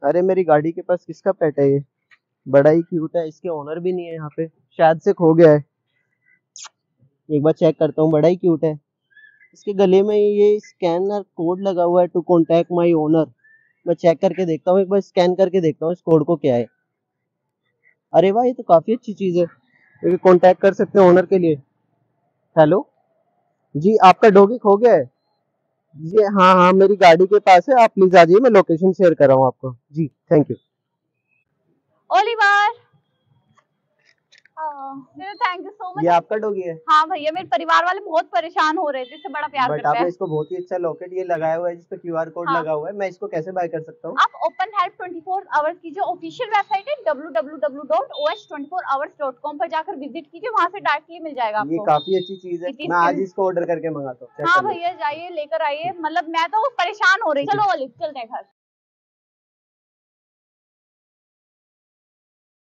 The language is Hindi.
अरे मेरी गाड़ी के पास किसका पेट है ये? बड़ा ही क्यूट है, इसके ओनर भी नहीं है यहाँ पे, शायद से खो गया है। एक बार चेक करता हूँ, बड़ा ही क्यूट है। इसके गले में ये स्कैनर कोड लगा हुआ है, टू कॉन्टैक्ट माई ओनर। मैं चेक करके देखता हूँ, एक बार स्कैन करके देखता हूँ इस कोड को क्या है। अरे वाह, ये तो काफी अच्छी चीज है, ये कॉन्टैक्ट कर सकते हैं ओनर के लिए। हेलो जी, आपका डॉगी खो गया है? जी हाँ हाँ, मेरी गाड़ी के पास है, आप प्लीज आ जाइए, मैं लोकेशन शेयर कर रहा हूँ आपको। जी thank you. Oliver, thank you so much. ये आपका डॉगी है? हाँ भैया, मेरे परिवार वाले बहुत परेशान हो रहे थे, इससे बड़ा प्यार बट करते आपने हैं। इसको बहुत ही अच्छा लॉकेट ये लगाया हुआ है जिसपे क्यूआर कोड हाँ। लगा हुआ है, मैं इसको कैसे बाय कर सकता हूँ? आप ओपन हेल्प 24 आवर्स की जो ऑफिशियल वेबसाइट है www.os24hours.com पर जाकर विजिट कीजिए, वहाँ से डायरेक्टली मिल जाएगा आपको। ये काफी अच्छी चीज है, मैं आज इसको ऑर्डर करके मंगाता हूँ। हाँ भैया, जाइए लेकर आइए, मतलब मैं तो परेशान हो रही। चलो ओलिव, चलते हैं घर।